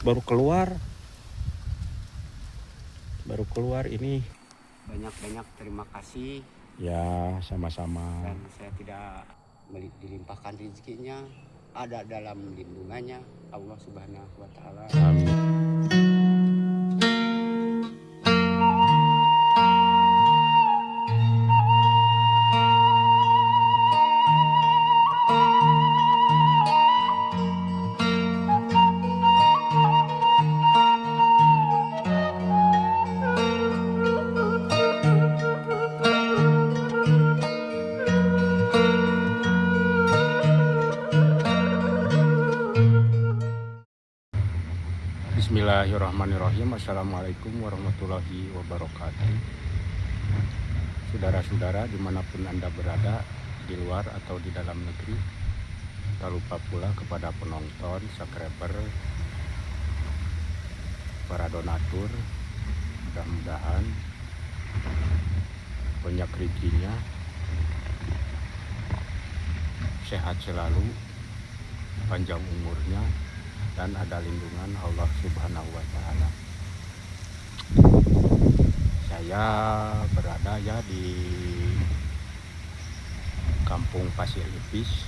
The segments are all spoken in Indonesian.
baru keluar ini. Banyak-banyak terima kasih. Ya, sama-sama. Dan saya tidak dilimpahkan rezekinya, ada dalam lindungannya Allah Subhanahu wa Ta'ala. Amin. Bismillahirrahmanirrahim. Assalamualaikum warahmatullahi wabarakatuh. Saudara-saudara dimanapun Anda berada, di luar atau di dalam negeri, tak lupa pula kepada penonton, subscriber, para donatur, mudah-mudahan banyak rezekinya, sehat selalu, panjang umurnya, dan ada lindungan Allah Subhanahu wa Ta'ala. Saya berada ya di Kampung Pasir Ipis,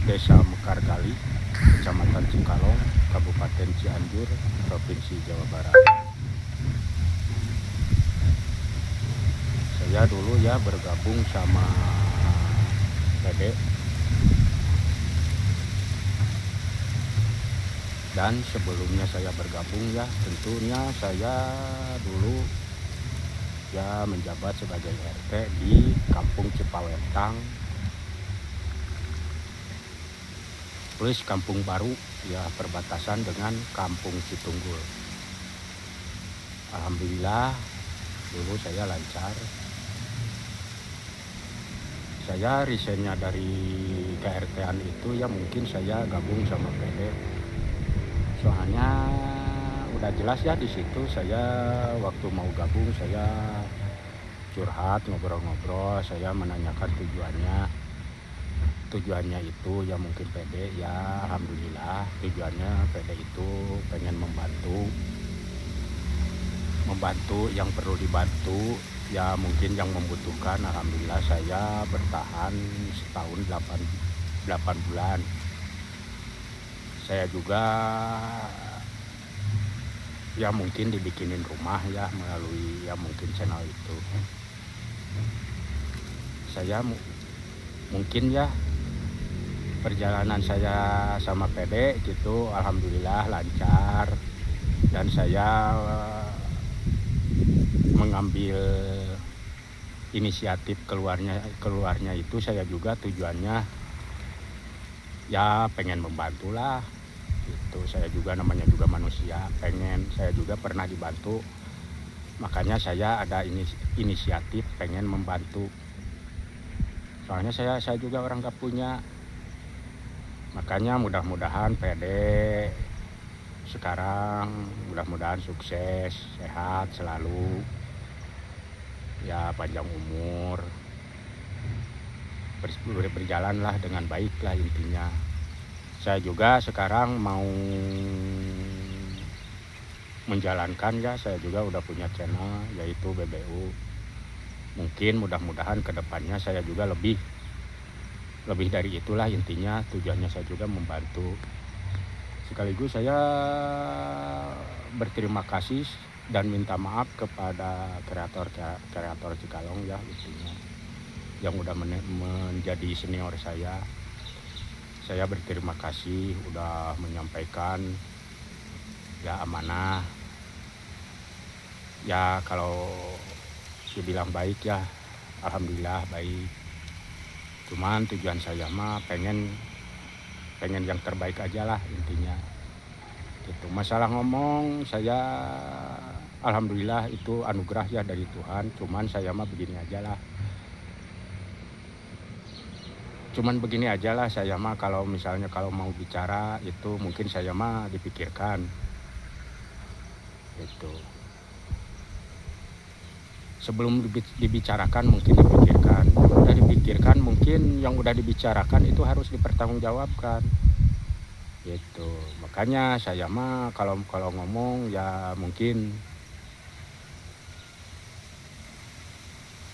Desa Mekargali, Kecamatan Cikalong, Kabupaten Cianjur, Provinsi Jawa Barat. Saya dulu ya bergabung sama PD, dan sebelumnya saya bergabung ya tentunya saya dulu ya menjabat sebagai RT di Kampung Cipawetang plus Kampung Baru ya, perbatasan dengan Kampung Citunggul. Alhamdulillah dulu saya lancar. Saya resignnya dari KRT-an itu ya mungkin saya gabung sama PD. Soalnya udah jelas ya di situ saya waktu mau gabung saya curhat, ngobrol-ngobrol, saya menanyakan tujuannya itu ya mungkin PD ya, alhamdulillah tujuannya PD itu pengen membantu yang perlu dibantu ya, mungkin yang membutuhkan. Alhamdulillah saya bertahan setahun 8 bulan. Saya juga ya mungkin dibikinin rumah ya melalui ya mungkin channel itu. Saya mungkin ya perjalanan saya sama PD gitu alhamdulillah lancar, dan saya mengambil inisiatif keluarnya itu saya juga tujuannya ya pengen membantu lah gitu. Saya juga namanya juga manusia, saya juga pernah dibantu, makanya saya ada inisiatif pengen membantu. Soalnya saya juga orang gak punya, makanya mudah-mudahan PD sekarang mudah-mudahan sukses, sehat selalu ya, panjang umur, berjalanlah dengan baik lah intinya. Saya juga sekarang mau menjalankan ya, saya juga udah punya channel yaitu BBU. Mungkin mudah-mudahan kedepannya saya juga lebih dari itulah intinya. Tujuannya saya juga membantu. Sekaligus saya berterima kasih dan minta maaf kepada kreator Cikalong ya intinya, yang udah menjadi senior saya. Saya berterima kasih udah menyampaikan ya amanah. Ya kalau dibilang baik ya alhamdulillah baik. Cuman tujuan saya mah pengen yang terbaik aja lah intinya gitu. Masalah ngomong saya alhamdulillah itu anugerah ya dari Tuhan. Cuman saya mah begini aja lah. Saya mah kalau misalnya kalau mau bicara itu mungkin saya mah dipikirkan gitu. sebelum dibicarakan mungkin dipikirkan, yang udah dibicarakan itu harus dipertanggungjawabkan gitu. Makanya saya mah kalau ngomong ya mungkin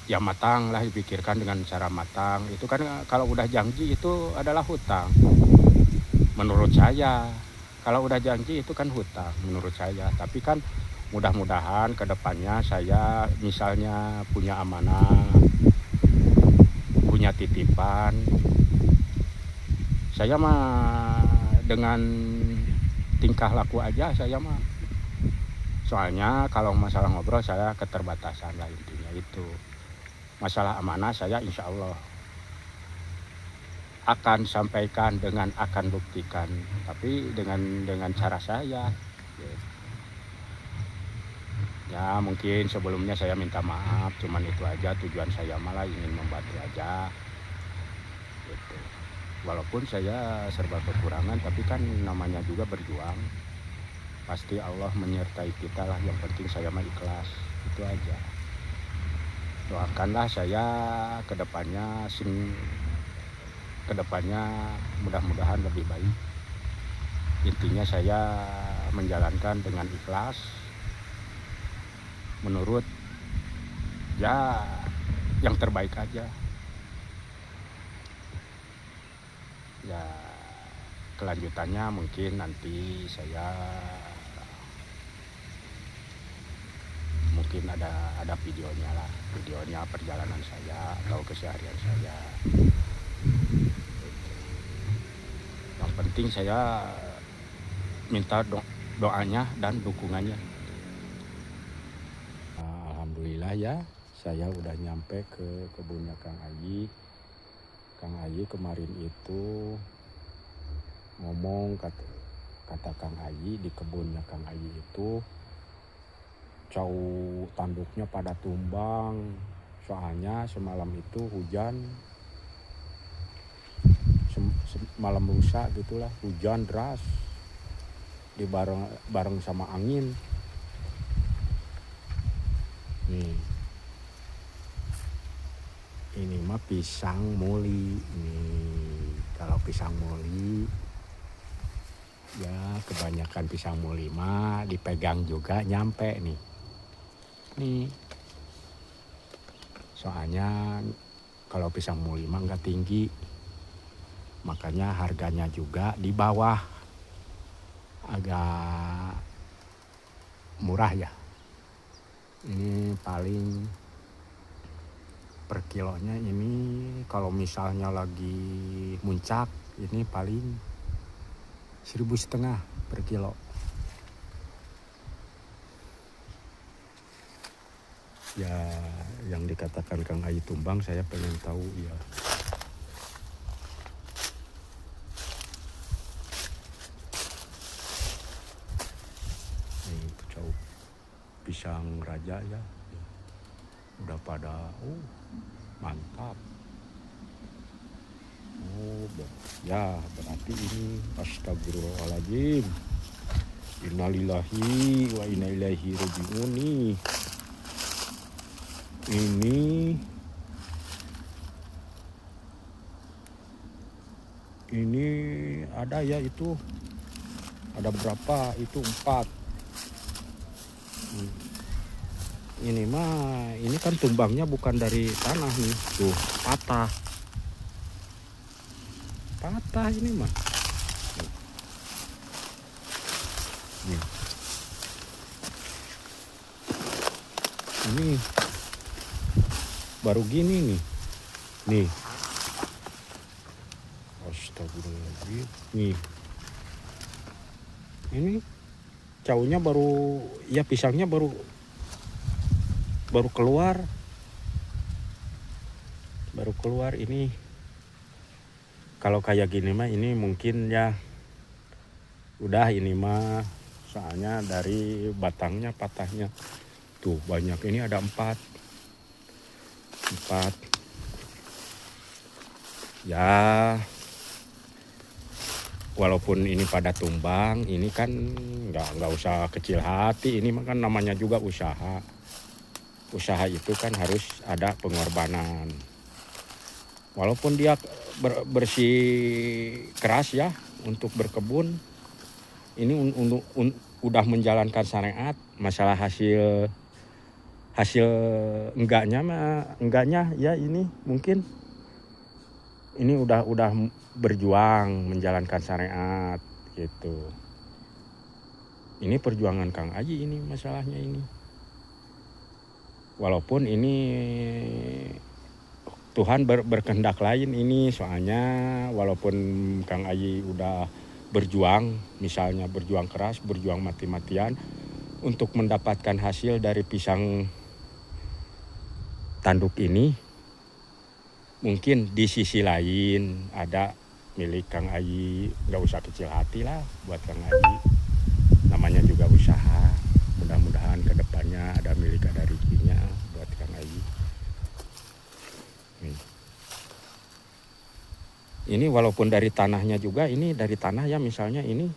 ya matang lah, dipikirkan dengan cara matang. Itu kan kalau udah janji itu adalah hutang menurut saya. Kalau udah janji itu kan hutang menurut saya. Tapi kan mudah-mudahan kedepannya saya misalnya punya amanah, punya titipan, saya mah dengan tingkah laku aja saya mah. Soalnya kalau masalah ngobrol saya keterbatasan lah, intinya itu. Masalah amanah saya insya Allah akan sampaikan akan buktikan, tapi dengan cara saya. Ya mungkin sebelumnya saya minta maaf, cuman itu aja tujuan saya, malah ingin membantu aja gitu. Walaupun saya serba kekurangan, tapi kan namanya juga berjuang, pasti Allah menyertai kita lah. Yang penting saya mah ikhlas, itu aja. Doakanlah saya kedepannya mudah-mudahan lebih baik. Intinya saya menjalankan dengan ikhlas menurut ya yang terbaik aja. Ya kelanjutannya mungkin nanti saya mungkin ada videonya perjalanan saya atau keseharian saya. Yang penting saya minta doanya dan dukungannya. Alhamdulillah ya, saya udah nyampe ke kebunnya Kang Ayi. Kang Ayi kemarin itu ngomong, kata Kang Ayi, di kebunnya Kang Ayi itu jauh tanduknya pada tumbang. Soalnya semalam itu hujan, malam lusa gitulah, hujan deras bareng sama angin. Nih, ini mah pisang muli. Nih, kalau pisang muli ya kebanyakan pisang muli mah dipegang juga nyampe nih. Nih, soalnya kalau pisang muli mah nggak tinggi, makanya harganya juga di bawah, agak murah ya. Ini paling per kilonya ini kalau misalnya lagi muncak ini paling 1.500 per kilo. Ya yang dikatakan Kang Ayi tumbang, saya pengen tahu ya. Ini jauh pisang raja ya, udah pada mantap. Ya berarti ini astagfirullahaladzim, innalillahi wa inna ilaihi raji'un. Ini ada ya, itu ada berapa, itu 4. Ini mah, ini kan tumbangnya bukan dari tanah nih, tuh patah ini mah. Nih. Ini baru gini nih. Astagfirullahaladzim. Nih. Ini caunya baru, ya pisangnya baru keluar. Ini kalau kayak gini mah ini mungkin ya udah, ini mah soalnya dari batangnya patahnya tuh banyak. Ini ada 4 ya. Walaupun ini pada tumbang, ini kan nggak usah kecil hati. Ini mah kan namanya juga usaha. usaha itu kan harus ada pengorbanan. Walaupun dia bersih keras ya untuk berkebun, ini udah menjalankan syariat. Masalah hasil enggaknya ya ini mungkin ini udah berjuang menjalankan syariat gitu. Ini perjuangan Kang Aji ini masalahnya ini. Walaupun ini Tuhan berkehendak lain ini, soalnya walaupun Kang Aji udah berjuang, misalnya berjuang keras, berjuang mati-matian untuk mendapatkan hasil dari pisang tanduk ini, mungkin di sisi lain ada milik Kang Aji, nggak usah kecil hati lah buat Kang Aji, namanya juga usaha, mudah-mudahan kedepannya ada milik ada rezekinya buat Kang Aji. Ini walaupun dari tanahnya juga, ini dari tanah ya, misalnya ini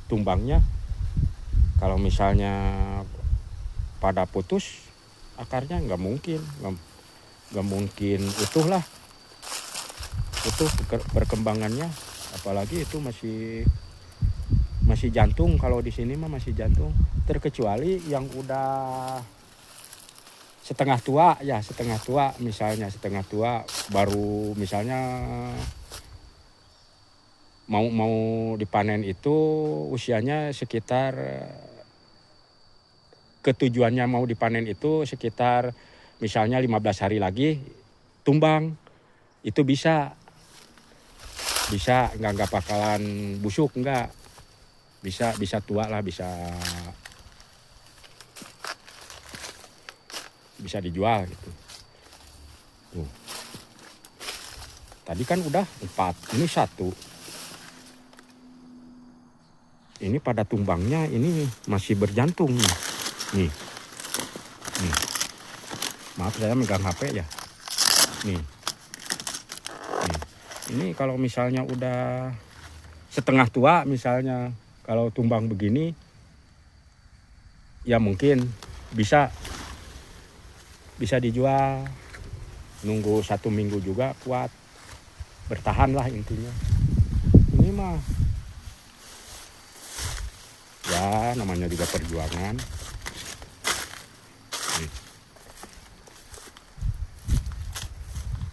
tumbangnya kalau misalnya pada putus akarnya nggak mungkin utuh lah, utuh perkembangannya, apalagi itu masih jantung. Kalau di sini mah masih jantung, terkecuali yang udah setengah tua misalnya setengah tua baru misalnya mau dipanen itu usianya sekitar, ketujuannya mau dipanen itu sekitar misalnya 15 hari lagi tumbang, itu bisa nggak bakalan busuk, nggak bisa tua lah, bisa dijual gitu. Tuh. Tadi kan udah 4, ini 1. Ini pada tumbangnya ini masih berjantung nih. Maaf saya megang HP ya. Nih. Ini kalau misalnya udah setengah tua misalnya, kalau tumbang begini ya mungkin bisa dijual, nunggu 1 minggu juga kuat, bertahan lah intinya. Ini mah ya namanya juga perjuangan.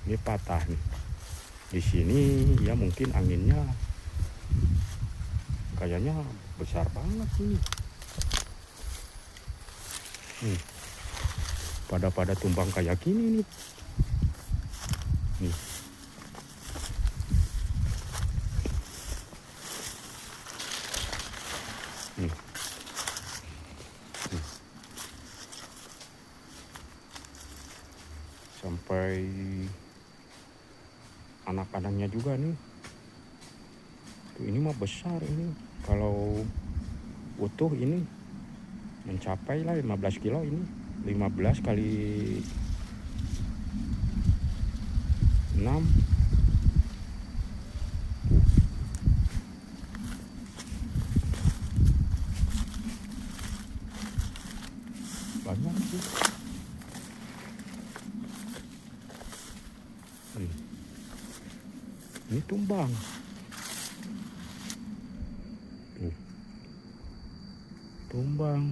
Ini patah nih di sini ya, mungkin anginnya kayaknya besar banget ini. Pada tumbang kayak gini nih. Sampai anak-anaknya juga nih. Ini mah besar ini. Kalau utuh ini mencapai lah 15 kilo ini. 15 kali 6. Banyak sih. Ini tumbang. Tumbang.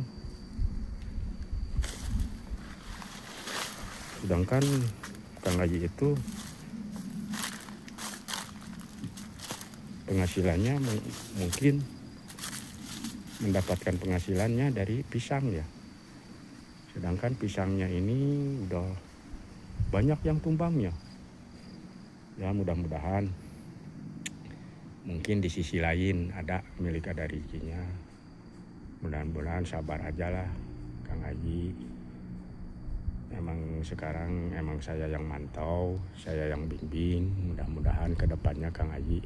Sedangkan Kang Aji itu penghasilannya mungkin mendapatkan penghasilannya dari pisang ya. Sedangkan pisangnya ini udah banyak yang tumbangnya. Ya mudah-mudahan mungkin di sisi lain ada milik ada rezekinya. Mudah-mudahan sabar aja lah Kang Aji. Emang sekarang saya yang mantau, saya yang bimbing. Mudah-mudahan kedepannya Kang Aji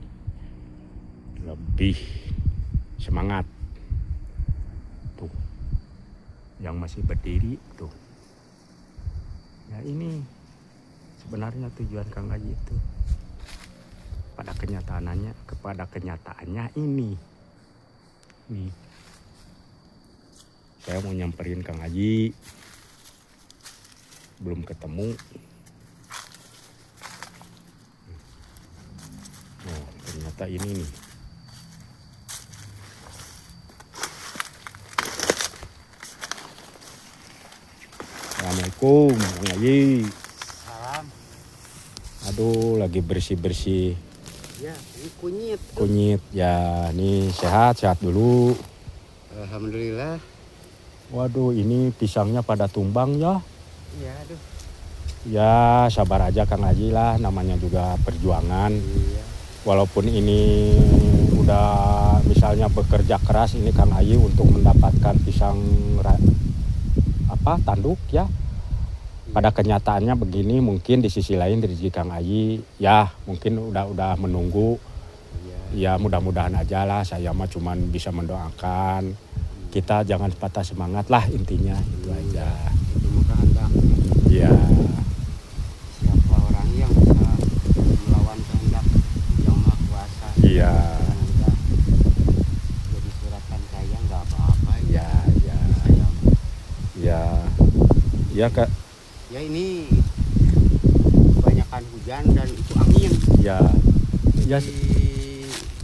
lebih semangat. Tuh, yang masih berdiri tuh. Ya ini sebenarnya tujuan Kang Aji itu. Kepada kenyataannya ini. Nih. Saya mau nyamperin Kang Aji. belum ketemu. Oh, ternyata ini nih. Assalamualaikum, Bang Haji. Salam. Aduh, lagi bersih-bersih Ya, ini kunyit. kunyit. Ya, nih sehat dulu. Alhamdulillah. Waduh, ini pisangnya pada tumbang ya. Iya, aduh. Ya, sabar aja Kang Haji lah, namanya juga perjuangan. Iya. Walaupun ini udah misalnya bekerja keras ini Kang Haji untuk mendapatkan pisang tanduk ya. Pada kenyataannya begini, mungkin di sisi lain rezeki Kang Haji ya mungkin udah menunggu. Iya. Ya mudah-mudahan aja lah, saya mah cuman bisa mendoakan. Kita jangan patah semangat lah intinya, itu aja. Itu mah kehendak. Iya. Siapa orang yang bisa melawan kehendak yang Maha Kuasa? Iya. Udah jadi suratan saya nggak apa-apa ya. Ya. Saya Ya. Ya Kak. ya ini kebanyakan hujan dan itu angin. Ya. Ya.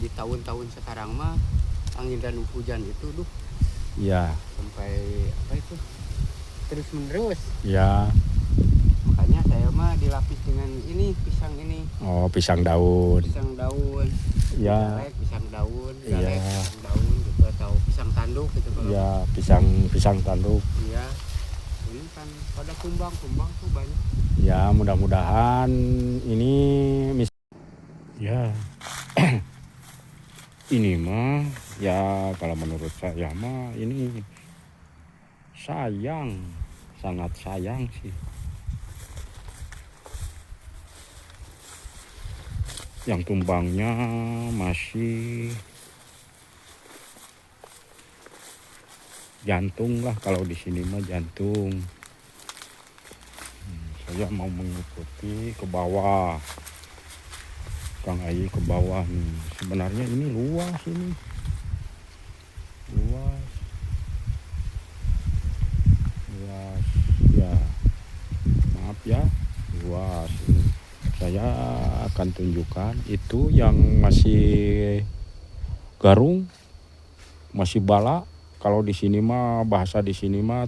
Di tahun-tahun sekarang mah angin dan hujan itu Ya. sampai apa itu terus menerus. Ya. Makanya saya mah dilapis dengan ini pisang ini. Oh, pisang daun. Pisang daun. Ya. Galek, pisang daun, Iya. galek, pisang daun gitu atau pisang tanduk gitu kalau. Ya, pisang tanduk. Iya. Ini kan pada tumbang tuh banyak. Ya, mudah-mudahan ini ya. Ini mah ya kalau menurut saya mah ini sayang, sangat sayang sih. Yang tumbangnya masih jantung lah, kalau di sini mah jantung. Saya mau mengikuti ke bawah. Kang Haji ke bawah nih. Sebenarnya ini luas ini. Luas. Ya. Maaf ya. Luas ini. Saya akan tunjukkan itu yang masih garung, masih bala. Kalau di sini mah bahasa di sini mah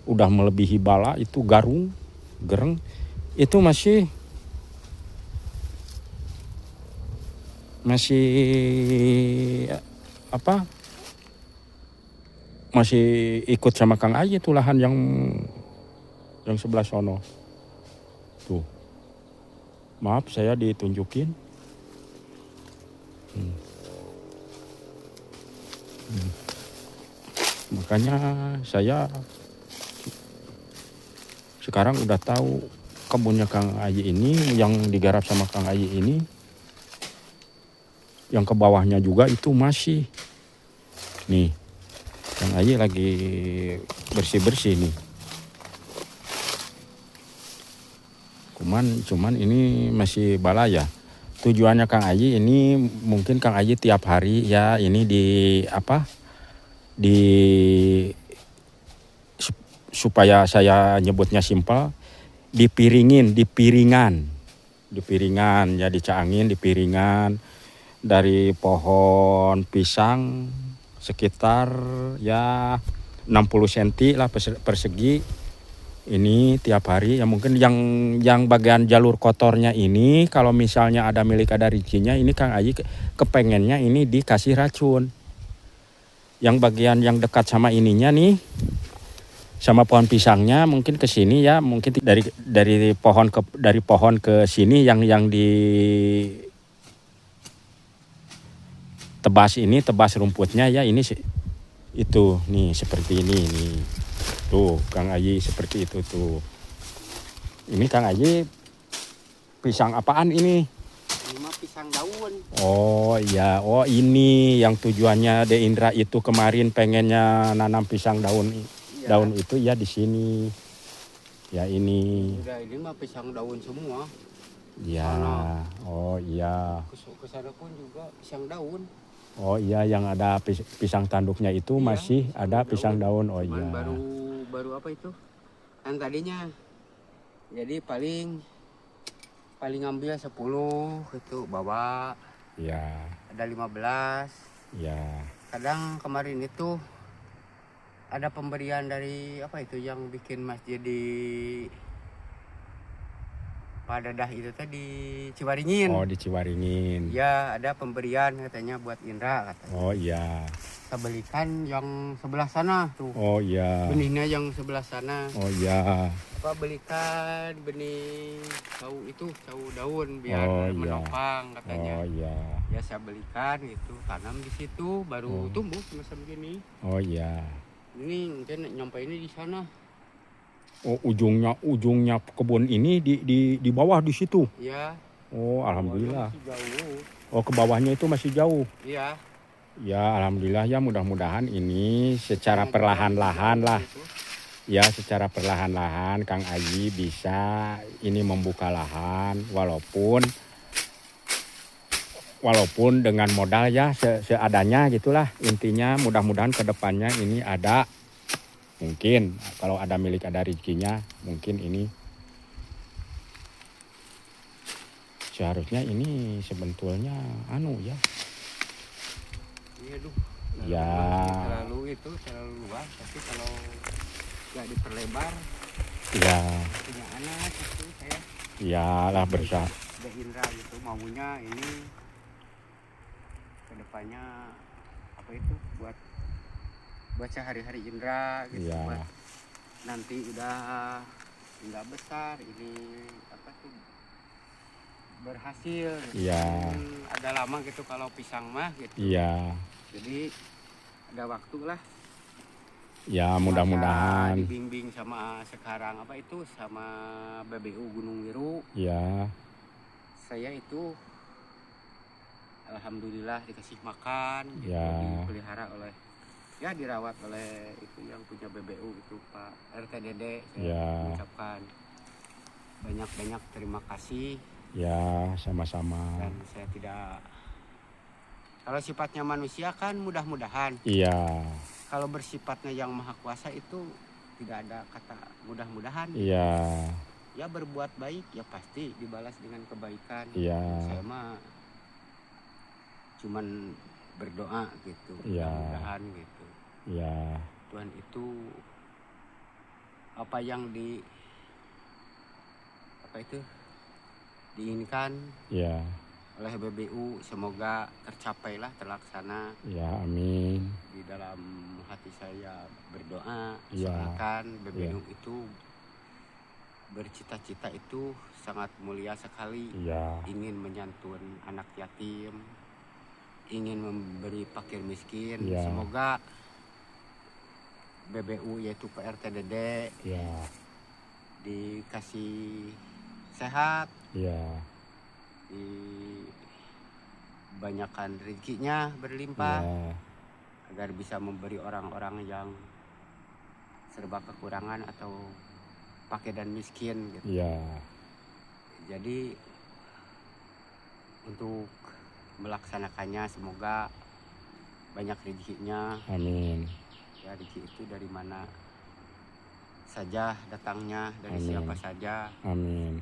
udah melebihi bala, itu garung, gereng. Itu masih apa? Masih ikut sama Kang Haji itu lahan yang sebelah sono. Tuh. Maaf saya ditunjukin. Makanya saya sekarang udah tahu kebunnya Kang Haji ini yang digarap sama Kang Haji ini. Yang ke bawahnya juga itu masih. Nih. Kang Haji lagi bersih-bersih nih. Cuman ini masih bala ya. Tujuannya Kang Haji ini mungkin Kang Haji tiap hari ya ini supaya saya nyebutnya simpel, dipiringan ya, dicaangin, dipiringan dari pohon pisang sekitar ya 60 cm lah persegi. Ini tiap hari ya, mungkin yang bagian jalur kotornya ini kalau misalnya ada milik ada rincinya ini Kang Haji kepengennya ini dikasih racun. Yang bagian yang dekat sama ininya nih, sama pohon pisangnya mungkin ke sini ya, mungkin dari pohon ke sini yang di tebas rumputnya ya, ini itu nih seperti ini nih. Tuh Kang Haji seperti itu tuh. Ini Kang Haji pisang apaan ini? Ini mah pisang daun. Oh iya, oh ini yang tujuannya De Indra itu kemarin pengennya nanam pisang daun. Iya. Daun itu ya di sini. Ya ini. Udah ini mah pisang daun semua. Ya. Sana. Oh iya. Ke sana pun juga pisang daun. Oh iya, yang ada pisang tanduknya itu Iya, masih ada pisang daun. Oh cuman iya. baru apa itu? Kan tadinya Jadi paling ngambil 10 itu bawa, Ya, ada 15. ya. Kadang kemarin itu ada pemberian dari apa itu yang bikin masjid di Padadah itu tadi Ciwaringin. Oh, di Ciwaringin. Ya, ada pemberian katanya buat Indra katanya. Oh iya. Kita belikan yang sebelah sana tuh. Oh iya. Benihnya yang sebelah sana. Oh iya. Apa belikan benih cau daun biar Oh, iya. menopang katanya. Oh iya. Ya saya belikan gitu, tanam di situ baru tumbuh macam gini. Oh iya. Ini mungkin nyampe ini di sana. Oh, ujungnya kebun ini di bawah di situ. Ya. Oh, alhamdulillah. Masih jauh. Oh, ke bawahnya itu masih jauh. Iya. Ya, alhamdulillah ya, mudah-mudahan ini secara perlahan-lahan lah. Gitu. Ya, secara perlahan-lahan Kang Aji bisa ini membuka lahan walaupun dengan modal ya seadanya gitulah. Intinya mudah-mudahan ke depannya ini ada, mungkin kalau ada milik ada rezekinya, mungkin ini seharusnya ini sebetulnya ya. Iya duh. Ya. Terlalu luas, tapi kalau nggak diperlebar Ya, punya anak itu saya iyalah bersah. udah Indra gitu maunya ini kedepannya apa itu buat sehari-hari Indra gitu. Ya. Buat nanti udah nggak besar ini apa tuh berhasil gitu. Iya. Agak lama gitu kalau pisang mah gitu. Iya. Jadi ada waktu lah. Ya, Masa mudah-mudahan. dibimbing sama sekarang apa itu sama BBU Gunung Wiru. Ya. Saya itu alhamdulillah dikasih makan gitu, Ya. dipelihara oleh dirawat oleh itu yang punya BBU itu Pak RT Dede. Saya Ya. mengucapkan banyak-banyak terima kasih. Ya, sama-sama. Dan saya tidak, kalau sifatnya manusia kan mudah-mudahan. Iya. Kalau bersifatnya yang maha kuasa itu tidak ada kata mudah-mudahan. Iya. Ya berbuat baik ya pasti dibalas dengan kebaikan. Iya. Saya mah cuman berdoa gitu, Iya. mudah-mudahan gitu. Iya. Tuhan itu apa yang diinginkan Iya. oleh BBU semoga tercapailah, terlaksana. Ya, amin. Di dalam hati saya berdoa, Iya. soalkan BBU itu bercita-cita itu sangat mulia sekali. Iya. Ingin menyantun anak yatim, ingin memberi fakir miskin. Iya. Semoga BBU yaitu PRT Dede Iya. dikasih sehat, Iya. dibanyakan rezekinya berlimpah, Iya. agar bisa memberi orang-orang yang serba kekurangan atau fakir dan miskin gitu. Iya. Jadi untuk melaksanakannya semoga banyak rezekinya. Amin. Ya, rezeki itu dari mana saja datangnya, dari Amin. siapa saja. Amin.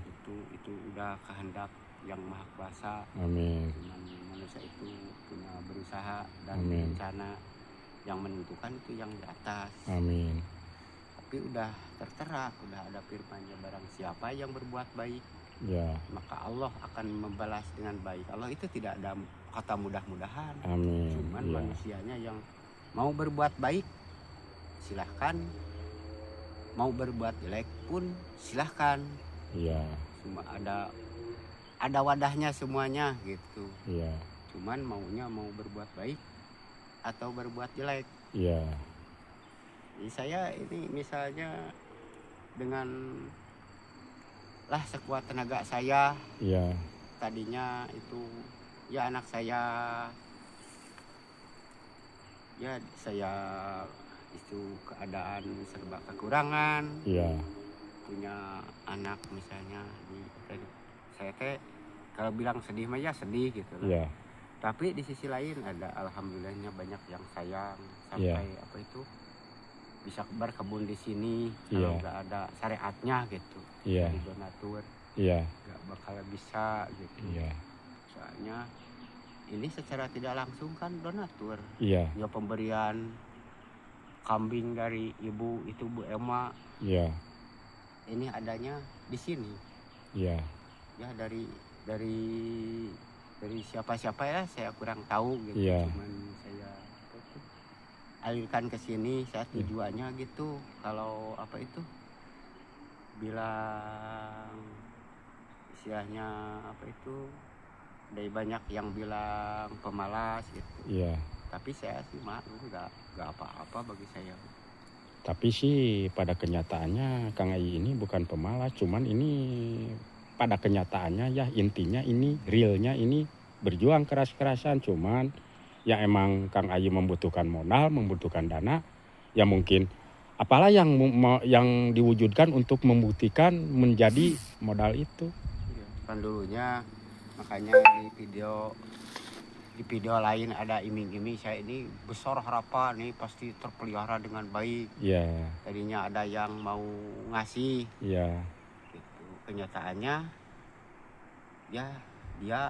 Itu udah kehendak yang maha kuasa. Amin. Cuman manusia itu punya berusaha dan Amin. rencana, yang menentukan itu yang di atas. Amin. Tapi udah tertera, udah ada firman-Nya, barang siapa yang berbuat baik Ya. maka Allah akan membalas dengan baik. Allah itu tidak ada kata mudah-mudahan. Amin. Cuman Ya. manusianya yang mau berbuat baik silahkan, mau berbuat jelek pun silahkan. Iya. Cuma ada wadahnya semuanya gitu. Iya. Cuman maunya mau berbuat baik atau berbuat jelek. Iya. Jadi saya ini misalnya dengan lah sekuat tenaga saya, Iya. tadinya itu ya anak saya, ya saya itu keadaan serba kekurangan. Iya. Punya anak misalnya saya kalau bilang sedih mah ya sedih gitu lah. Iya. Tapi di sisi lain ada alhamdulillahnya banyak yang sayang sampai apa itu bisa berkebun di sini Iya. kalau nggak ada syariatnya gitu. Iya. Dari donatur Iya. nggak bakal bisa gitu. Iya. Soalnya ini secara tidak langsung kan donatur. Iya. Ya pemberian kambing dari ibu itu Bu Emma. Iya. Ini adanya di sini. Iya. Ya dari siapa-siapa ya saya kurang tahu gitu. Iya. Cuman saya alirkan ke sini, saya tujuannya gitu. Kalau apa itu bilang istilahnya apa itu, dari banyak yang bilang pemalas gitu. Iya. Tapi saya sih nggak apa-apa bagi saya. Tapi sih pada kenyataannya Kang Ai ini bukan pemalas, cuman ini pada kenyataannya ya intinya ini realnya ini berjuang keras-kerasan, cuman ya emang Kang Ai membutuhkan modal, membutuhkan dana, ya mungkin apalah yang diwujudkan untuk membuktikan menjadi modal itu. Kan dulunya makanya di video lain ada iming-iming saya ini besar harapan nih pasti terpelihara dengan baik. Iya. Tadinya ada yang mau ngasih. Iya. Gitu. Kenyataannya ya dia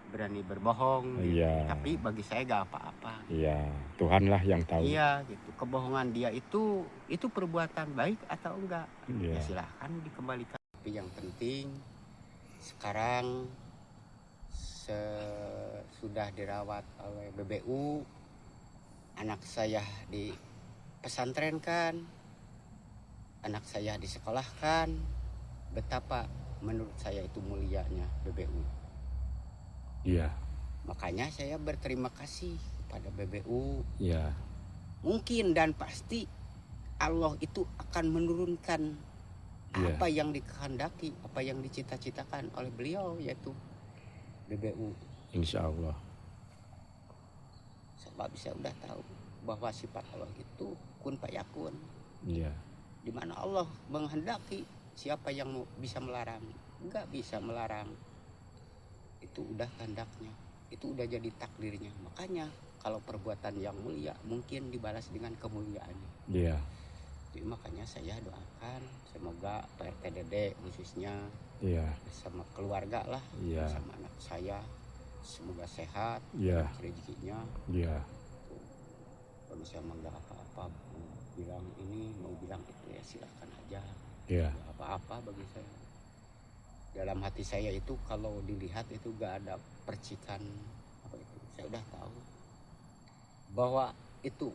berani berbohong gitu. Iya. Tapi bagi saya gak apa-apa. Iya, Tuhanlah yang tahu. Iya gitu. Kebohongan dia itu perbuatan baik atau enggak. Iya. Ya silahkan dikembalikan. Tapi yang penting sekarang sudah dirawat oleh BBU, anak saya dipesantrenkan, anak saya disekolahkan. Betapa menurut saya itu mulianya BBU. Iya. Makanya saya berterima kasih kepada BBU. Iya. Mungkin dan pasti Allah itu akan menurunkan apa yang dikehendaki, apa yang dicita-citakan oleh beliau, yaitu BBU. Insya Allah. Sebab saya udah tahu bahwa sifat Allah itu kun fayakun. Iya. Dimana Allah menghendaki, siapa yang bisa melarang? Enggak bisa melarang. Itu udah kehendaknya, itu udah jadi takdirnya. Makanya kalau perbuatan yang mulia mungkin dibalas dengan kemuliaannya. Iya. Jadi makanya saya doakan semoga PRTDD khususnya bersama keluarga lah, bersama anak saya semoga sehat, rezekinya. Iya. Kalau saya enggak apa-apa mau bilang itu ya silakan aja. Iya. Enggak apa-apa bagi saya. Dalam hati saya itu kalau dilihat itu gak ada percikan apa itu. Saya udah tahu bahwa itu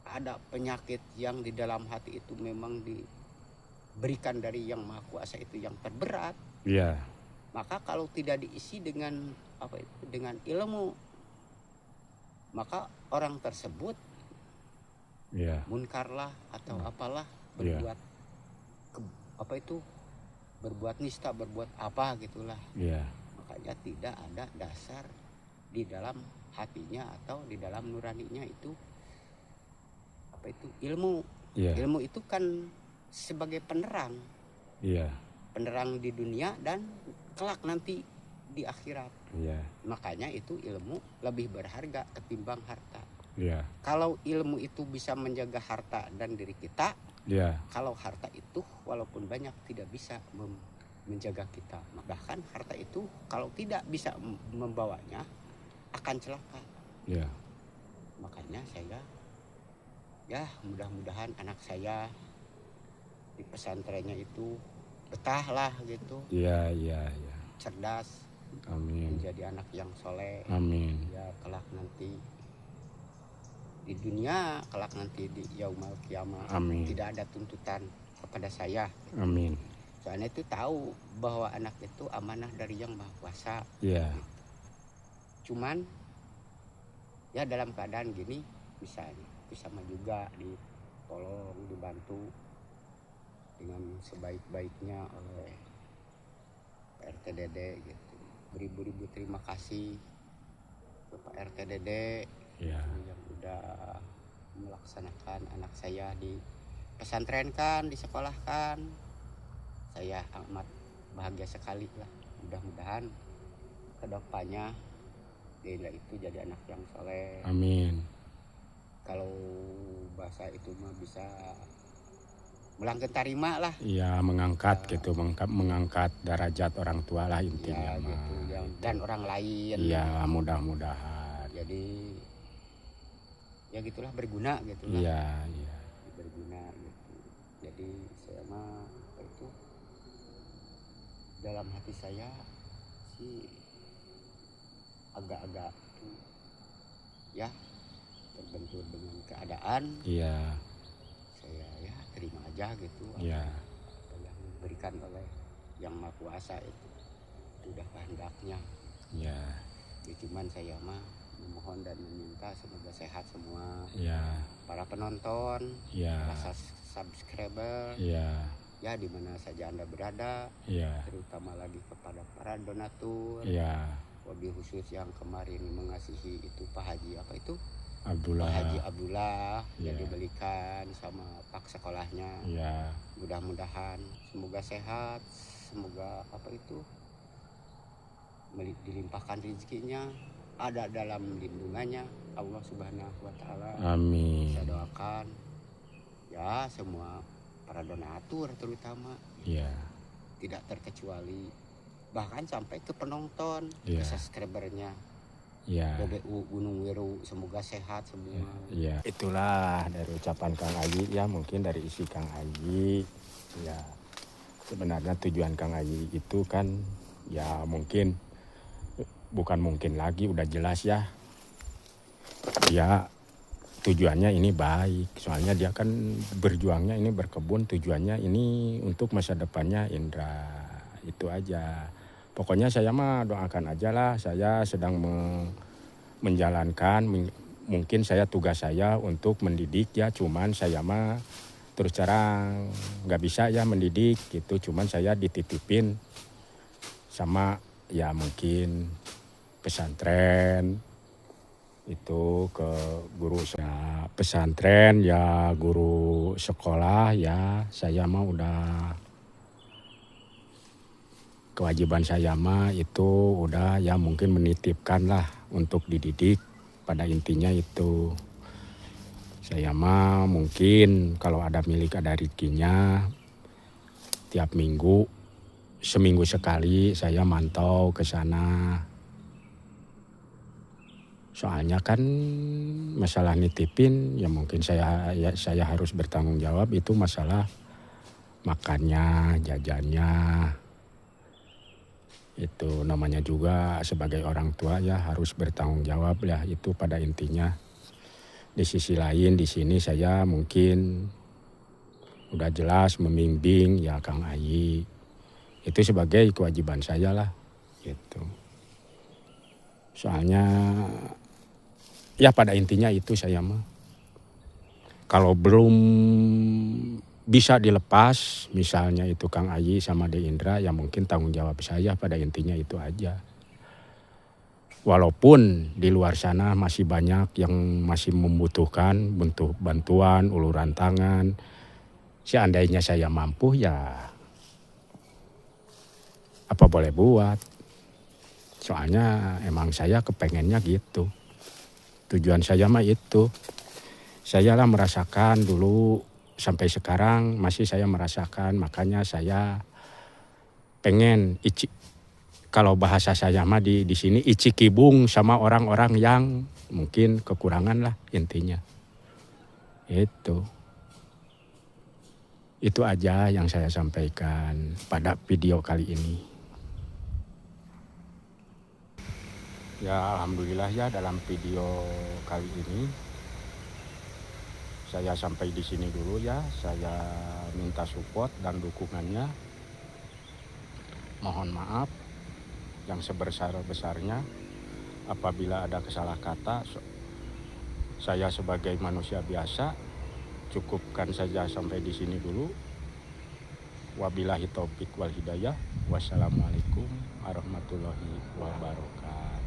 ada penyakit yang di dalam hati itu memang diberikan dari Yang Maha Kuasa itu yang terberat. Iya. Maka kalau tidak diisi dengan apa itu, dengan ilmu, maka orang tersebut munkarlah atau apalah berbuat apa itu, berbuat nista, berbuat apa gitulah. Makanya tidak ada dasar di dalam hatinya atau di dalam nuraninya itu apa itu ilmu. Ilmu itu kan sebagai penerang. Penerang di dunia dan kelak nanti di akhirat. Makanya itu ilmu lebih berharga ketimbang harta. Kalau ilmu itu bisa menjaga harta dan diri kita, kalau harta itu walaupun banyak tidak bisa menjaga kita. Bahkan harta itu kalau tidak bisa membawanya akan celaka. Makanya saya ya mudah-mudahan anak saya di pesantrennya itu betahlah gitu. Cerdas. Amin. Menjadi anak yang soleh. Amin. Ya kelak nanti di dunia, kelak nanti di yaumul kiamah tidak ada tuntutan kepada saya. Amin. Soalnya itu tahu bahwa anak itu amanah dari Yang Maha Kuasa. Cuman ya dalam keadaan gini misalnya bisa juga ditolong, dibantu dengan sebaik-baiknya oleh PRTDD gitu. Beribu-ribu terima kasih ke Pak RTDD yang udah melaksanakan anak saya di pesantrenkan, disekolahkan. Saya amat bahagia sekali lah. Mudah-mudahan kedepannya dia itu jadi anak yang soleh. Amin. kalau bahasa itu mah bisa melangkah tarima lah. Iya, mengangkat gitu, mengangkat derajat orang tua lah intinya ya, mah. Gitu, dan orang lain. Iya, mudah-mudahan. Jadi ya gitulah, berguna gitu lah. Iya, iya. Berguna gitu. Jadi saya mah itu dalam hati saya sih agak-agak ya terbentur dengan keadaan. Iya. Saya ya terima aja gitu. Iya. Apa yang diberikan oleh Yang Maha Kuasa itu udah kehendaknya. Iya. Ya, cuman saya mah memohon dan meminta semoga sehat semua. Iya. Para penonton, Iya. para subscriber. Iya. Ya di mana saja Anda berada. Iya. Terutama lagi kepada para donatur. Iya. Wabil khusus yang kemarin mengasihi itu Pak Haji apa itu? Abdullah. Pak Haji Abdullah Ya. yang dibelikan sama pak sekolahnya. Ya. Mudah-mudahan semoga sehat, semoga apa itu dilimpahkan rezekinya, ada dalam lindungannya Allah Subhanahu wa taala. Amin. Saya doakan ya semua para donatur terutama. Ya. Tidak terkecuali, bahkan sampai ke penonton, Ya. ke subscribernya. Ya. BBU Gunung Wiru semoga sehat semua. Ya. Itulah dari ucapan Kang Ayi ya, mungkin dari isi Kang Ayi. Ya. Sebenarnya tujuan Kang Ayi itu kan ya mungkin bukan mungkin lagi, udah jelas ya. Ya tujuannya ini baik. Soalnya dia kan berjuangnya ini berkebun, tujuannya ini untuk masa depannya Indra. Itu aja. Pokoknya saya mah doakan aja lah, saya sedang menjalankan, mungkin saya tugas saya untuk mendidik ya, cuman saya mah terus terang nggak bisa ya mendidik gitu, cuman saya dititipin sama ya mungkin pesantren itu ke guru saya, pesantren ya guru sekolah ya, saya mah udah kewajiban saya mah itu udah ya mungkin menitipkan lah untuk dididik, pada intinya itu. Saya mah mungkin kalau ada milik ada rezekinya tiap minggu, seminggu sekali saya mantau ke sana. Soalnya kan masalah nitipin ya mungkin saya harus bertanggung jawab, itu masalah makannya, jajannya. Itu namanya juga sebagai orang tua ya harus bertanggung jawab ya, itu pada intinya. Di sisi lain di sini saya mungkin udah jelas membimbing ya Kang Ayi. Itu sebagai kewajiban saya lah gitu. Soalnya ya pada intinya itu saya mah. Kalau belum bisa dilepas, misalnya itu Kang Ayi sama De Indra, ya mungkin tanggung jawab saya, pada intinya itu aja. Walaupun di luar sana masih banyak yang masih membutuhkan bentuk bantuan, uluran tangan. Seandainya saya mampu ya apa boleh buat. Soalnya emang saya kepengennya gitu. Tujuan saya mah itu. Saya lah merasakan dulu, sampai sekarang masih saya merasakan, makanya saya pengen kalau bahasa saya mah di sini icikibung sama orang-orang yang mungkin kekurangan lah intinya. Itu aja yang saya sampaikan pada video kali ini. Ya alhamdulillah ya, dalam video kali ini saya sampai di sini dulu ya. Saya minta support dan dukungannya. Mohon maaf yang sebesar-besarnya apabila ada kesalah kata. Saya sebagai manusia biasa, cukupkan saja sampai di sini dulu. Wabillahi taufik wal hidayah. Wassalamualaikum warahmatullahi wabarakatuh.